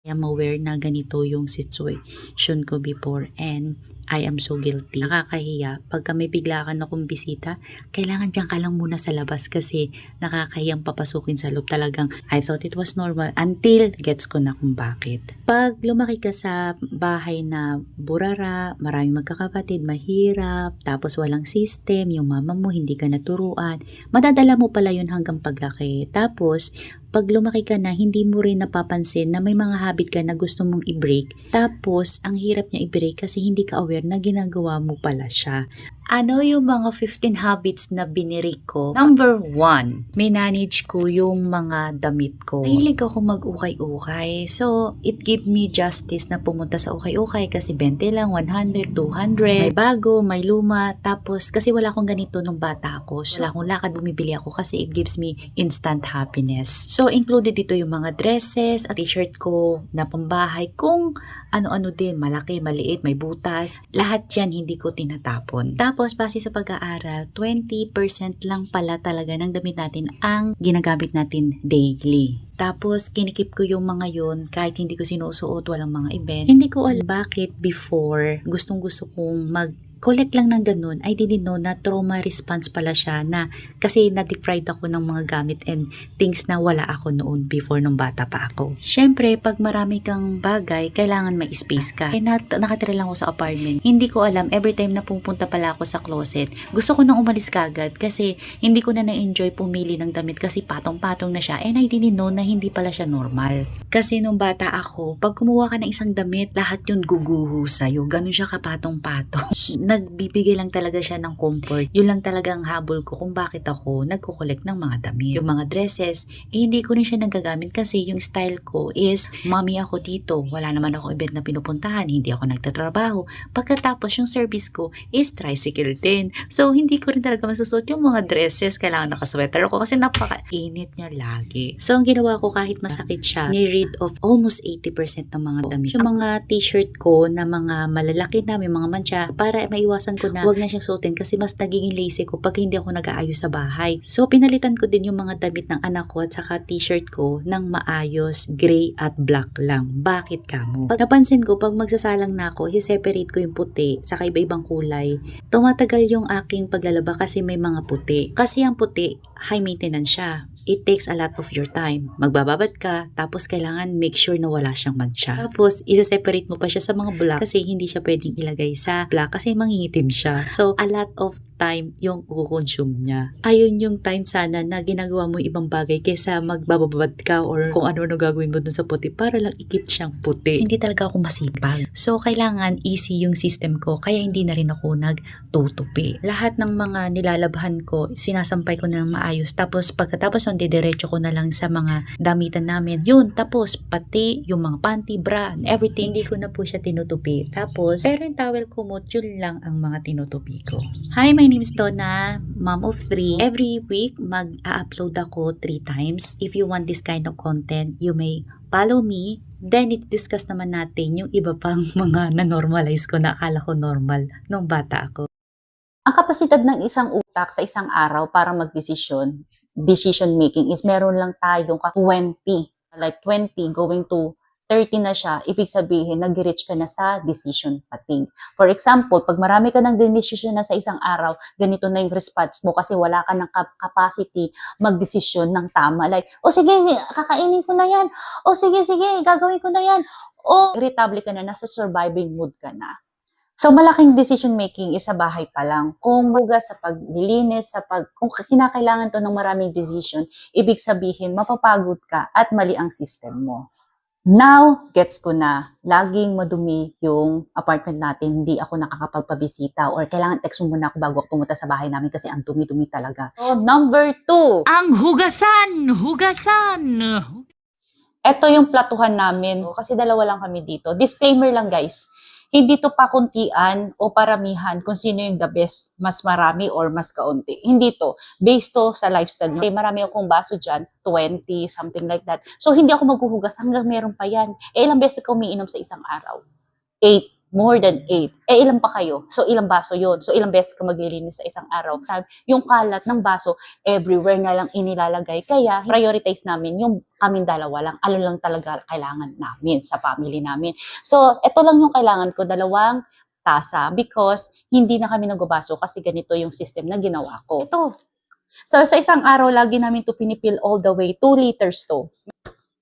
I'm aware na ganito yung situation ko before and I am so guilty. Nakakahiya. Pagka may bigla ka na kung bisita, kailangan dyan ka lang muna sa labas kasi nakakahiyang papasukin sa loob. Talagang I thought it was normal until gets ko na kung bakit. Pag lumaki ka sa bahay na burara, maraming magkakapatid, mahirap, tapos walang system, yung mama mo hindi ka naturuan, madadala mo pala yun hanggang paglaki. Tapos, pag lumaki ka na, hindi mo rin napapansin na may mga habit ka na gusto mong i-break. Tapos, ang hirap niya i-break kasi hindi ka aware na ginagawa mo pala siya. Ano yung mga 15 habits na binirik ko? Number 1, manage ko yung mga damit ko. Mahilig ako mag-ukay-ukay. So, it give me justice na pumunta sa ukay-ukay kasi 20 lang, 100, 200. May bago, may luma. Tapos, kasi wala akong ganito nung bata ako. So, wala akong lakad, bumibili ako kasi it gives me instant happiness. So, included dito yung mga dresses at t-shirt ko na pambahay. Kung ano-ano din, malaki, maliit, may butas. Lahat yan hindi ko tinatapon. Tapos, base sa pag-aaral, 20% lang pala talaga ng damit natin ang ginagamit natin daily. Tapos, kinikip ko yung mga yun kahit hindi ko sinusuot, walang mga event. Hindi ko alam bakit before gustong-gusto kong collect lang ng ganun, I didn't know na trauma response pala siya na kasi na-deprived ako ng mga gamit and things na wala ako noon before nung bata pa ako. Syempre, pag marami kang bagay, kailangan may space ka. Nakatira lang ako sa apartment. Hindi ko alam, every time na pupunta pala ako sa closet, gusto ko nang umalis kagad kasi hindi ko na na-enjoy pumili ng damit kasi patong-patong na siya and I didn't know na hindi pala siya normal. Kasi nung bata ako, pag kumuha ka ng isang damit, lahat yun guguho sa'yo. Ganun siya kapatong-patong. Nagbibigay lang talaga siya ng comfort. Yun lang talaga ang habol ko kung bakit ako nagko-collect ng mga damit. Yung mga dresses, hindi ko rin siya nagagamit kasi yung style ko is mommy ako dito. Wala naman ako event na pinupuntahan. Hindi ako nagtatrabaho. Pagkatapos yung service ko is tricycle din. So, hindi ko rin talaga masusuot yung mga dresses. Kailangan nakasweater ako kasi napaka-init niya lagi. So, ang ginawa ko kahit masakit siya, ni-rid of almost 80% ng mga damit. Yung mga t-shirt ko na mga malalaki na, may mga mancha, para maiwasan ko na wag na siyang suotin kasi mas nagiging lazy ko pag hindi ako nag-aayos sa bahay. So, pinalitan ko din yung mga damit ng anak ko at saka t-shirt ko ng maayos, gray at black lang. Bakit kamo? Pag napansin ko, pag magsasalang na ako, i-separate ko yung puti saka iba-ibang kulay. Tumatagal yung aking paglalaba kasi may mga puti. Kasi ang puti, high maintenance siya. It takes a lot of your time. Magbababad ka, tapos kailangan make sure na wala siyang mancha. Tapos, isa-separate mo pa siya sa mga black kasi hindi siya pwedeng ilagay sa black kasi mangingitim siya. So, a lot of time yung kukonsume niya. Ayun yung time sana na ginagawa mo ibang bagay kaysa magbababad ka or kung ano-ano gagawin mo dun sa puti para lang ikit siyang puti. Kasi hindi talaga ako masipag. So, kailangan easy yung system ko kaya hindi na rin ako nagtutupi. Lahat ng mga nilalabhan ko, sinasampay ko na maayos. Tapos, pagkatapos diretso ko na lang sa mga damitan namin. Yun, tapos pati yung mga panty, bra, and everything, hindi ko na po siya tinutupi. Tapos, pero yung towel kumot, yun lang ang mga tinutupi ko. Hi, my name is Donna, mom of 3. Every week, mag-a-upload ako 3 times. If you want this kind of content, you may follow me. Then, i-discuss naman natin yung iba pang mga na-normalize ko na akala ko normal nung bata ako. Ang kapasidad ng isang utak sa isang araw para decision making is meron lang tayong 20. Like 20 going to 30 na siya, ibig sabihin nag-reach ka na sa decision fatigue. For example, pag marami ka ng decision na sa isang araw, ganito na yung response mo kasi wala ka ng capacity mag-decision ng tama. Like, sige, kakainin ko na yan. Sige, gagawin ko na yan. Irritable ka na, nasa surviving mood ka na. So, malaking decision making is sa bahay pa lang. Kung buga sa paglilinis, kung kinakailangan to ng maraming decision, ibig sabihin, mapapagod ka at mali ang system mo. Now, gets ko na, laging madumi yung apartment natin, hindi ako nakakapagpabisita or kailangan text mo muna ako bago ako pumunta sa bahay namin kasi ang dumi-dumi talaga. So, number 2. Ang hugasan! Ito yung platuhan namin kasi dalawa lang kami dito. Disclaimer lang guys. Hindi to pakuntian o paramihan kung sino yung the best, mas marami or mas kaunti. Hindi to. Based to sa lifestyle nyo. Marami akong baso dyan, 20, something like that. So, hindi ako maghuhugas hanggang meron pa yan. Ilang beses ka umiinom sa isang araw? 8. more than 8. Eh, ilan pa kayo? So, ilang baso yun? So, ilang beses ka maglilinis sa isang araw? Yung kalat ng baso, everywhere na lang inilalagay. Kaya, prioritize namin yung kaming dalawa lang. Ano lang talaga kailangan namin sa family namin. So, ito lang yung kailangan ko, 2 tasa. Because, hindi na kami nagbabaso kasi ganito yung system na ginawa ko. Ito. So, sa isang araw, lagi namin to pinipil all the way. 2 liters to.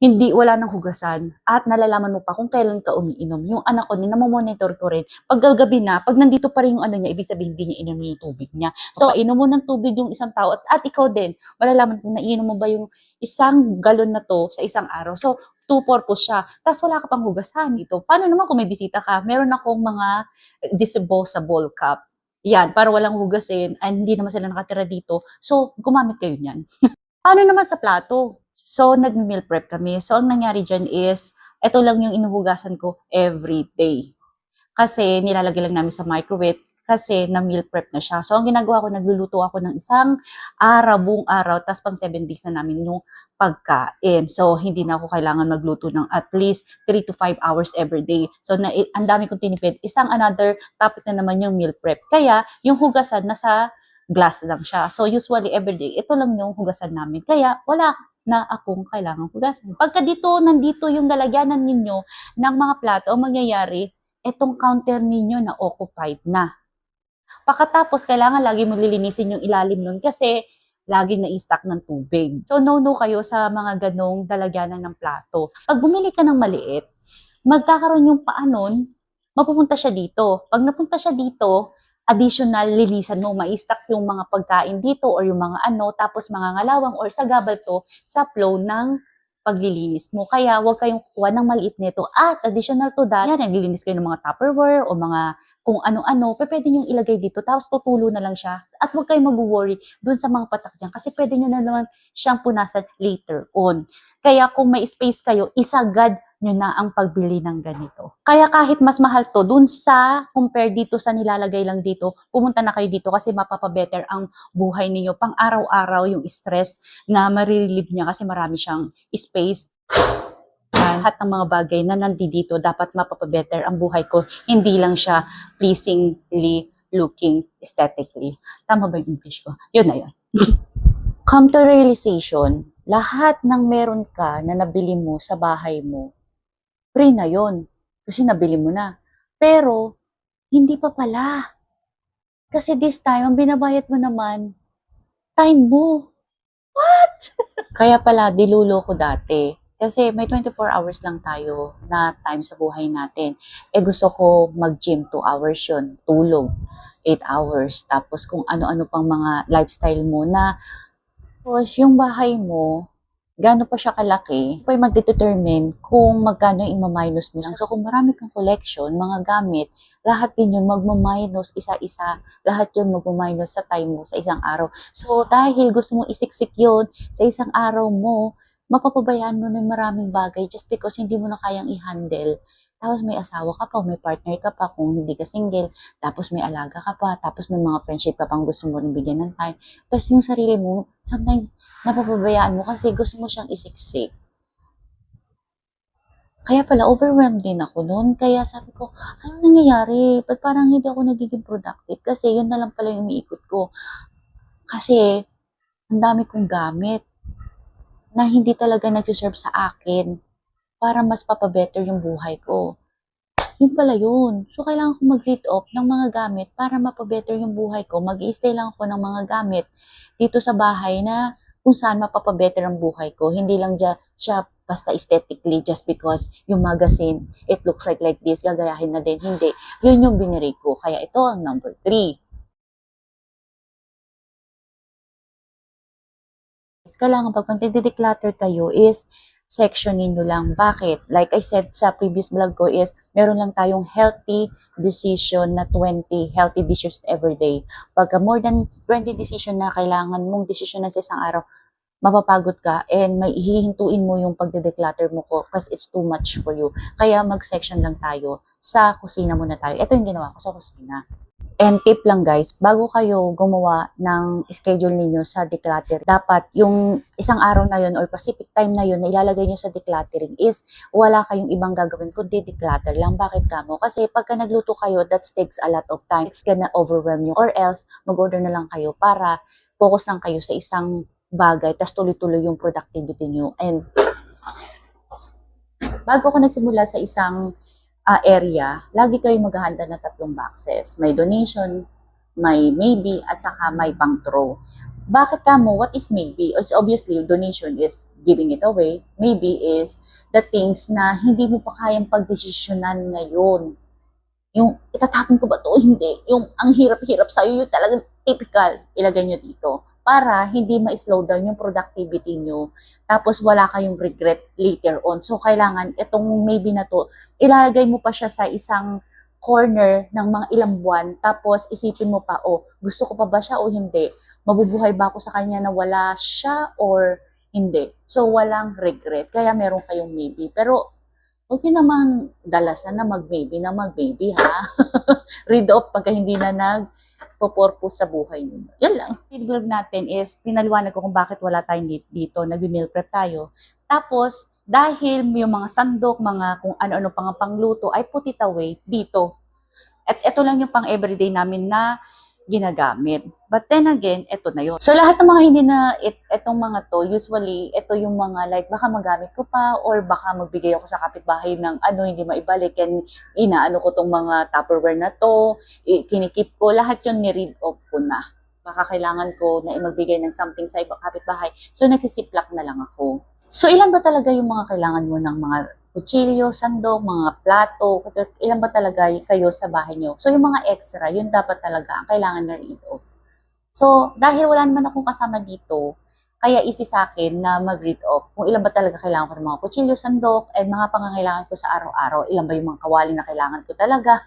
Hindi, wala nang hugasan. At nalalaman mo pa kung kailan ka umiinom. Yung anak ko, namomonitor ko rin. Pag gagabi na, pag nandito pa rin yung ano niya, ibig sabihin hindi niya inom yung tubig niya. So, inom mo ng tubig yung isang tao. At ikaw din, malalaman kung naiinom mo ba yung 1 galon na to sa isang araw. So, 2 purpose siya. Tapos wala ka pang hugasan dito. Paano naman kung may bisita ka? Meron akong mga disposable cup. Yan, para walang hugasin. And hindi naman sila nakatira dito. So, gumamit kayo niyan. Paano naman sa plato? So, nag-meal prep kami. So, ang nangyari dyan is, ito lang yung inuhugasan ko every day. Kasi, nilalagay lang namin sa microwave kasi na-meal prep na siya. So, ang ginagawa ko, nagluluto ako ng isang araw, buong araw, tapos pang 7 days na namin yung pagkain. So, hindi na ako kailangan magluto ng at least 3 to 5 hours every day. So, ang dami kong tinipid. Isang another topic na naman yung meal prep. Kaya, yung hugasan nasa glass lang siya. So, usually every day, ito lang yung hugasan namin. Kaya, wala na akong kailangang hugasan. Pagka nandito yung lalagyanan ninyo ng mga plato, ang mangyayari, etong counter ninyo na occupied na. Pagkatapos, kailangan lagi mo lilinisin yung ilalim nun kasi lagi na-stock ng tubig. So, no kayo sa mga ganong lalagyanan ng plato. Pag bumili ka ng maliit, magkakaroon yung paanon, mapupunta siya dito. Pag napunta siya dito, additional linisan mo, ma-stock yung mga pagkain dito or yung mga tapos mga ngalawang or sagabal to sa flow ng paglilinis mo. Kaya huwag kayong kukuha ng maliit nito. At additional to that, yan, naglilinis kayo ng mga Tupperware o mga kung ano-ano, pwede nyo ilagay dito, tapos tutulo na lang siya. At huwag kayong mag-worry dun sa mga patak dyan, kasi pwede nyo na naman siyang punasan later on. Kaya kung may space kayo, isagad nyo na ang pagbili ng ganito. Kaya kahit mas mahal to, dun sa compare dito sa nilalagay lang dito, pumunta na kayo dito kasi mapapabetter ang buhay ninyo. Pang araw-araw yung stress na marirelieve niya kasi marami siyang space. Lahat ng mga bagay na nandito dapat mapapabetter ang buhay ko. Hindi lang siya pleasingly looking aesthetically. Tama ba yung English ko? Yun na yun. Come to realization, lahat ng meron ka na nabili mo sa bahay mo, free na yun. Kasi nabili mo na. Pero, hindi pa pala. Kasi this time, ang binabayad mo naman, time mo. What? Kaya pala, dilulo ko dati. Kasi may 24 hours lang tayo na time sa buhay natin. Eh gusto ko mag-gym 2 hours yun. Tulog 8 hours. Tapos kung ano-ano pang mga lifestyle mo na tapos yung bahay mo, gaano pa siya kalaki, pwede mag-determine kung magkano yung ima-minus mo. So kung marami kang collection, mga gamit, lahat din yun magma-minus isa-isa. Lahat yun magma-minus sa time mo sa isang araw. So dahil gusto mo isiksik yun sa isang araw mo, mapapabayaan mo ng maraming bagay just because hindi mo na kayang i-handle. Tapos may asawa ka pa, may partner ka pa kung hindi ka single, tapos may alaga ka pa, tapos may mga friendship ka pang gusto mo rin bigyan ng time. Tapos yung sarili mo, sometimes napapabayaan mo kasi gusto mo siyang isiksik. Kaya pala, overwhelmed din ako noon. Kaya sabi ko, ano nangyayari? Ba't parang hindi ako nagiging productive? Kasi yun na lang pala yung umiikot ko. Kasi, ang dami kong gamit na hindi talaga nag-serve sa akin para mas papabetter yung buhay ko. Yun pala yun. So, kailangan ko mag-rid off ng mga gamit para mapabetter yung buhay ko. Mag-i-stay lang ako ng mga gamit dito sa bahay na kung saan mapapabetter ang buhay ko. Hindi lang siya basta aesthetically just because yung magazine, it looks like this, gagayahin na din. Hindi. Yun yung biniri ko. Kaya ito ang number 3. Kailangan pag mag-declutter kayo is sectionin nyo lang. Bakit? Like I said sa previous vlog ko is, meron lang tayong healthy decision na 20 healthy decisions every day. Pagka more than 20 decision na kailangan mong decision na sa isang araw, mapapagod ka and may hihintuin mo yung pagde-declutter mo ko because it's too much for you. Kaya mag-section lang tayo. Sa kusina muna tayo. Ito yung ginawa ko sa kusina. And tip lang guys, bago kayo gumawa ng schedule ninyo sa declutter, dapat yung isang araw na yun or specific time na yun na ilalagay nyo sa decluttering is wala kayong ibang gagawin kundi declutter lang. Bakit kamo? Kasi pagka nagluto kayo, that takes a lot of time. It's gonna overwhelm you. Or else, mag-order na lang kayo para focus lang kayo sa isang bagay, tas tuloy-tuloy yung productivity nyo. And bago ko nagsimula sa isang area, lagi kayo maghahanda ng 3 boxes. May donation, may maybe, at saka may pang throw. Bakit kamo? What is maybe? It's obviously, donation is giving it away. Maybe is the things na hindi mo pa kayang pagdesisyonan ngayon. Yung itatapon ko ba to? Hindi. Yung ang hirap-hirap sa'yo, yung talagang typical, ilagay nyo dito. Para hindi ma-slow down yung productivity nyo. Tapos wala kayong regret later on. So kailangan itong maybe na to, ilalagay mo pa siya sa isang corner ng mga ilang buwan. Tapos isipin mo pa, oh, gusto ko pa ba siya o hindi? Mabubuhay ba ako sa kanya na wala siya or hindi? So walang regret. Kaya meron kayong maybe. Pero huwag nyo naman dalasan na mag-maybe ha. Read off pagka hindi na nag-purpose sa buhay nyo. Yan lang. Feedback natin is, pinaliwanag ko kung bakit wala tayong dito, nag-meal prep tayo. Tapos, dahil yung mga sandok, mga kung ano-ano pang pangluto, ay put it away dito. At ito lang yung pang everyday namin na ginagamit. But then again, ito na yun. So lahat ng mga hindi na itong mga to, usually, ito yung mga like, baka magamit ko pa or baka magbigay ako sa kapitbahay ng ano, hindi maibalik and inaano ko tong mga Tupperware na to, kinikip ko, lahat yun ni-read off ko na. Baka kailangan ko na magbigay ng something sa ibang kapitbahay. So nagsisiplak na lang ako. So ilan ba talaga yung mga kailangan mo ng mga kutsilyo, sandok, mga plato, ilan ba talaga kayo sa bahay nyo? So, yung mga extra, yun dapat talaga ang kailangan na read off. So, dahil wala naman akong kasama dito, kaya easy sa akin na mag-read off kung ilan ba talaga kailangan ko ng mga kutsilyo, sandok, and mga pangangailangan ko sa araw-araw. Ilan ba yung mga kawali na kailangan ko talaga?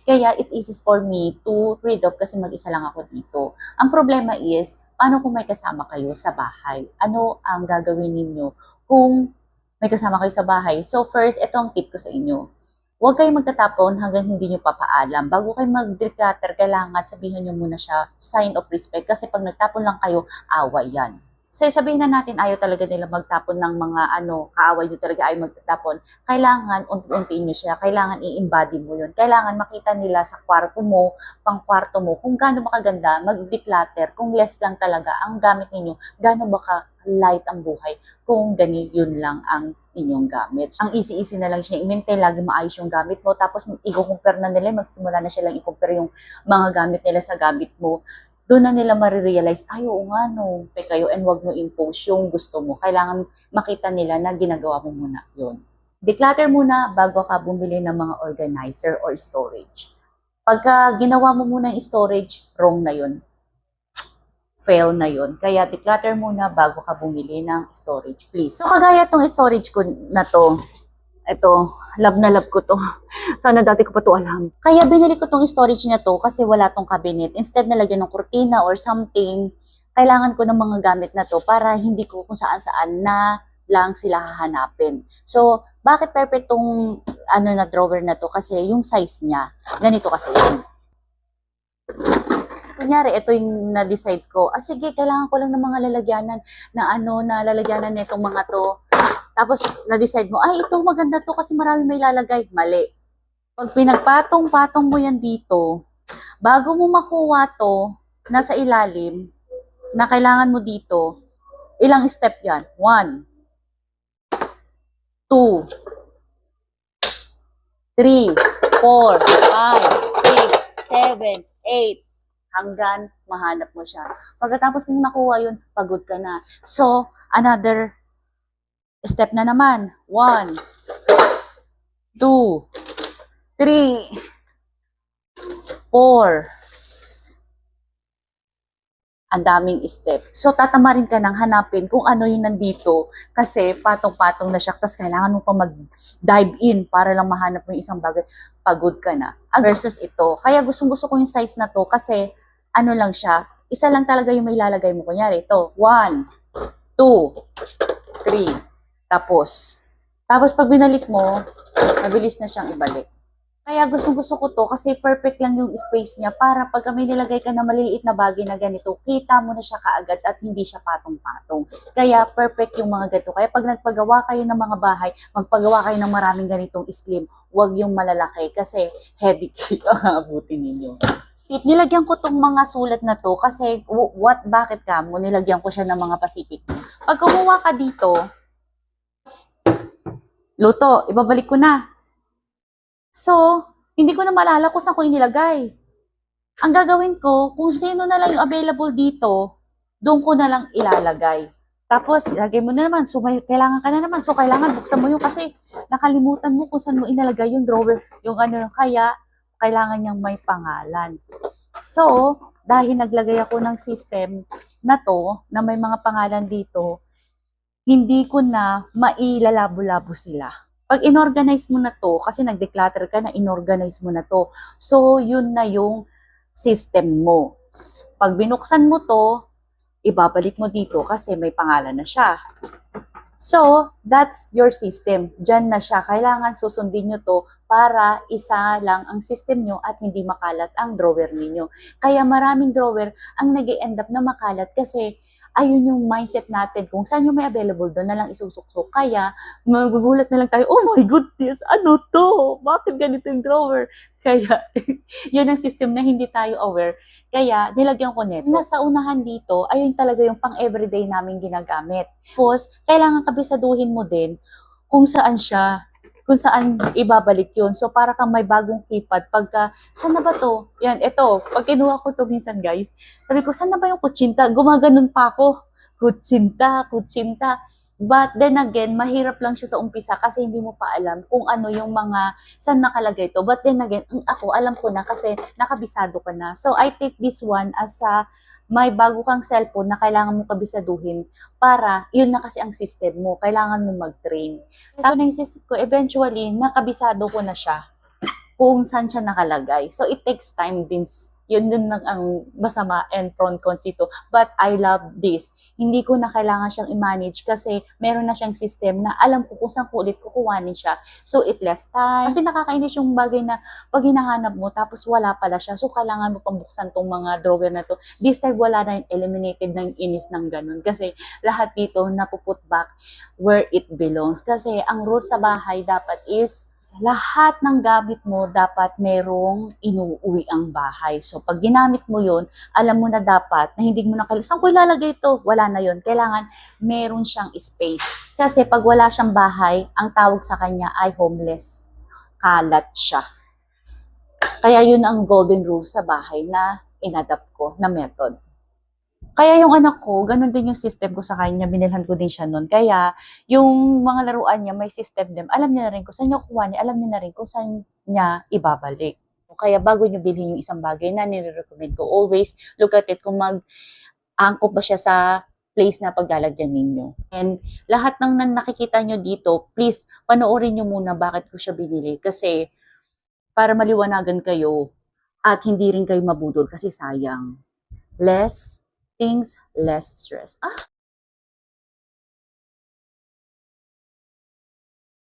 Kaya it's easy for me to read off kasi mag-isa lang ako dito. Ang problema is, paano kung may kasama kayo sa bahay? Ano ang gagawin ninyo kung may kasama kayo sa bahay? So first, ito ang tip ko sa inyo. Huwag kayong magtatapon hanggang hindi nyo papaalam. Bago kayo mag-declutter, kailangan sabihin nyo muna siya, sign of respect. Kasi pag nagtapon lang kayo, away yan. So sabihin na natin, ayaw talaga nila magtapon ng mga kaaway nyo talaga ayaw magtatapon. Kailangan, unti-untiin nyo siya. Kailangan i-embody mo yun. Kailangan makita nila sa kwarto mo, pang kwarto mo, kung gaano makaganda, mag-declutter. Kung less lang talaga ang gamit ninyo, gaano baka light ang buhay kung yun lang ang inyong gamit. Ang easy-easy na lang siya i-maintain, lagi maayos yung gamit mo, tapos i-compare na nila, magsimula na siya lang i-compare yung mga gamit nila sa gamit mo. Doon na nila marirealize, ay oo nga no, kayo, and wag mo impose yung gusto mo. Kailangan makita nila na ginagawa mo muna yun. Declutter muna bago ka bumili ng mga organizer or storage. Pagka ginawa mo muna yung storage, wrong na yun. Fail na yun. Kaya declutter muna bago ka bumili ng storage, please. So kagaya tong storage ko na to, ito, love na love ko to. Sana dati ko pa to alam. Kaya binili ko tong storage na to kasi wala tong cabinet. Instead na lagyan ng kurtina or something, kailangan ko ng mga gamit na to para hindi ko kung saan-saan na lang sila hahanapin. So, bakit perfect tong na drawer na to? Kasi yung size niya, ganito kasi yan. Kunyari, ito yung na-decide ko, sige, kailangan ko lang ng mga lalagyanan na lalagyanan nitong mga to. Tapos, na-decide mo, ay, ito maganda to kasi marami may lalagay. Mali. Pag pinagpatong-patong mo yan dito, bago mo makuha to, nasa ilalim, na kailangan mo dito, ilang step yan? 1, 2, 3, 4, 5, 6, 7, 8, hanggang mahanap mo siya. Pagkatapos mong nakuha yun, pagod ka na. So, another step na naman. 1, 2, 3, 4. Ang daming step. So, tatamarin ka ng hanapin kung ano yung nandito kasi patong-patong na siya. Tapos, kailangan mo pa mag-dive in para lang mahanap mo yung isang bagay. Pagod ka na. Versus ito. Kaya gustong-gusto ko yung size na to kasi ano lang siya. Isa lang talaga yung may lalagay mo. Kunyari, ito. 1, 2, 3. Tapos pag binalik mo, mabilis na siyang ibalik. Kaya gustong-gusto ko to kasi perfect lang yung space niya para pag may nilagay ka na maliliit na bagay na ganito, kita mo na siya kaagad at hindi siya patong-patong. Kaya perfect yung mga ganito. Kaya pag nagpagawa kayo ng mga bahay, magpagawa kayo ng maraming ganitong slim, huwag yung malalaki kasi headache ang abutin ninyo. Nilagyan ko tong mga sulat na to kasi bakit ka mo? Nilagyan ko siya ng mga Pacific. Pag kumuha ka dito, luto, ibabalik ko na. So, hindi ko na maalala kung saan ko inilagay. Ang gagawin ko, kung sino na lang yung available dito, doon ko na lang ilalagay. Tapos, ilagay mo na naman. So, kailangan ka na naman. So, kailangan buksan mo yung kasi nakalimutan mo kung saan mo inalagay yung drawer. Yung ano, kaya, kailangan niyang may pangalan. So, dahil naglagay ako ng system na to, na may mga pangalan dito, hindi ko na mailalabo-labo sila. Pag inorganize mo na to, kasi nag-declutter ka na, inorganize mo na to. So, yun na yung system mo. Pag binuksan mo to, ibabalik mo dito kasi may pangalan na siya. So, that's your system. Diyan na siya. Kailangan susundin nyo to para isa lang ang system nyo at hindi makalat ang drawer ninyo. Kaya maraming drawer ang nag-end up na makalat kasi ayun yung mindset natin. Kung saan yung may available, doon na lang isusuksok. Kaya, magugulat na lang tayo, oh my goodness, ano to? Bakit ganito yung drawer? Kaya, yun ang system na hindi tayo aware. Kaya, nilagyan ko nito. Nasa unahan dito, ayun talaga yung pang-everyday namin ginagamit. Tapos, kailangan kabisaduhin mo din kung saan siya, kung saan ibabalik yun. So, para kang may bagong keypad. Pagka, saan na ba to? Yan, ito. Pag kinuha ko to minsan, guys, sabi ko, saan na ba yung kutsinta? Gumaganon pa ako. Kutsinta, kutsinta. But then again, mahirap lang siya sa umpisa kasi hindi mo pa alam kung ano yung mga, saan nakalagay to. But then again, ako, alam ko na kasi nakabisado ka na. So, I take this one as a may bago kang cellphone na kailangan mo kabisaduhin para yun na kasi ang system mo. Kailangan mo mag-train. Tapos na yung system ko, eventually, nakabisado ko na siya kung saan siya nakalagay. So, it takes time din. Yun din lang ang masama and cons ito. But I love this. Hindi ko na kailangan siyang i-manage kasi meron na siyang system na alam ko kung saan ko ulit kukuhanin siya. So, it less time. Kasi nakakainis yung bagay na pag hinahanap mo tapos wala pala siya. So, kailangan mo pang buksan tong mga drawer na to. This time, wala na yung eliminated na yung inis ng ganun. Kasi lahat dito napuput back where it belongs. Kasi ang rules sa bahay dapat is lahat ng gamit mo dapat merong inuuwi ang bahay. So, pag ginamit mo yun, alam mo na dapat na hindi mo na kailangan, saan ko ilalagay ito? Wala na yun. Kailangan meron siyang space. Kasi pag wala siyang bahay, ang tawag sa kanya ay homeless. Kalat siya. Kaya yun ang golden rule sa bahay na inadapt ko na method. Kaya yung anak ko, ganun din yung system ko sa kanya, binilhan ko din siya nun. Kaya, yung mga laruan niya, may system din. Alam niya na rin kung saan niya kukuha niya, alam niya na rin kung saan niya ibabalik. Kaya bago niyo bilhin yung isang bagay na nire-recommend ko, always look at it kung mag-angkop ba siya sa place na paglalagyan ninyo. And lahat ng nakikita niyo dito, please, panoorin niyo muna bakit ko siya binili. Kasi, para maliwanagan kayo at hindi rin kayo mabudol kasi sayang. Less things, less stress.